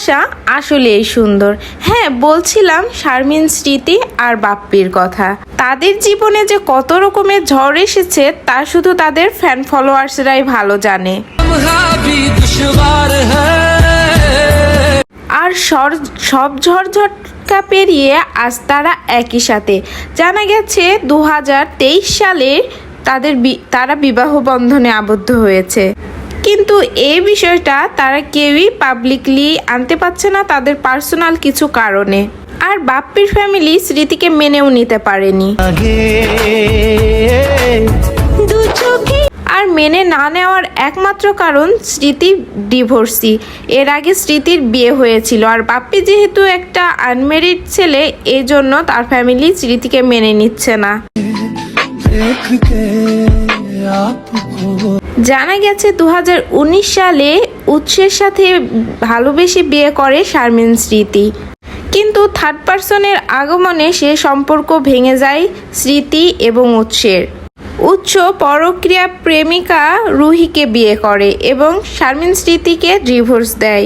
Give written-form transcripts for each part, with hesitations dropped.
ভালোবাসা আসলেই সুন্দর। হ্যাঁ, বলছিলাম শারমিন, স্মৃতি আর বাপ্পির কথা। তাদের জীবনে যে কত রকমের ঝড় এসেছে তা শুধু তাদের ফ্যান ফলোয়ার্সরাই ভালো জানে। আর সব ঝড়ঝটকা পেরিয়ে আজ তারা একই সাথে। জানা গেছে 2023 সালে তারা বিবাহ বন্ধনে আবদ্ধ হয়েছে, কিন্তু এই বিষয়টা তারা কেউই পাবলিকলি আনতে পারছে না তাদের পার্সোনাল কিছু কারণে। আর বাপ্পির ফ্যামিলি স্মৃতিকে মেনেও নিতে পারেনি। আর মেনে না নেওয়ার একমাত্র কারণ স্মৃতি ডিভোর্সি। এর আগে স্মৃতির বিয়ে হয়েছিল, আর বাপ্পি যেহেতু একটা আনমেরিড ছেলে, এই জন্য তার ফ্যামিলি স্মৃতিকে মেনে নিচ্ছে না। জানা গেছে 2019 সালে উৎসের সাথে ভালোবেসে বিয়ে করে শারমিন স্মৃতি, কিন্তু থার্ড পার্সনের আগমনে সে সম্পর্ক ভেঙে যায় স্মৃতি এবং উৎসের। উৎস পরক্রিয়া প্রেমিকা রুহিকে বিয়ে করে এবং শারমিন স্মৃতিকে ডিভোর্স দেয়।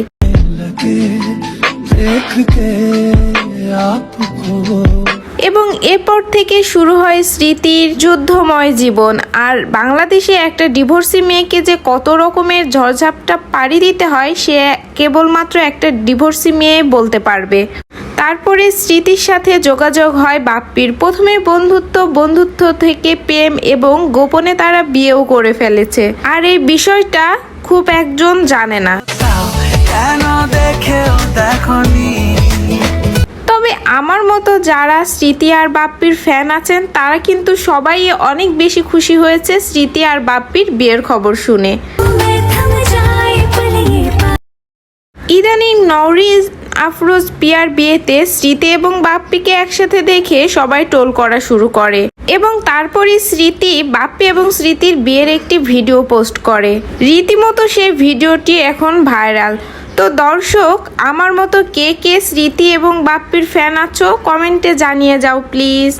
এবং এরপর থেকে শুরু হয় স্মৃতির যুদ্ধময় জীবন। আর বাংলাদেশে একটা ডিভোর্সি মেয়েকে যে কত রকমের ঝড়ঝাপটা পাড়ি দিতে হয় সে কেবলমাত্র একটা ডিভোর্সি মেয়ে বলতে পারবে। তারপরে স্মৃতির সাথে যোগাযোগ হয় বাপ্পির। প্রথমে বন্ধুত্ব থেকে প্রেম এবং গোপনে তারা বিয়েও করে ফেলেছে। আর এই বিষয়টা খুব একজন জানে না। তবে আমার মতো যারা স্মৃতি আর বাপ্পির ফ্যান আছেন তারা কিন্তু সবাই অনেক বেশি খুশি হয়েছে স্মৃতি আর বাপ্পির বিয়ের খবর শুনে। ইদানিং নওরিজ আফরোজ পিয়ার বিয়েতে স্মৃতি এবং বাপ্পিকে একসাথে দেখে সবাই টোল করা শুরু করে এবং তারপরে স্মৃতি বাপ্পি এবং স্মৃতির বিয়ের একটি ভিডিও পোস্ট করে। রীতিমতো সেই ভিডিওটি এখন ভাইরাল। তো দর্শক, আমার মতো কে কে স্মৃতি এবং বাপ্পির ফ্যান আছো কমেন্টে জানিয়ে যাও প্লিজ।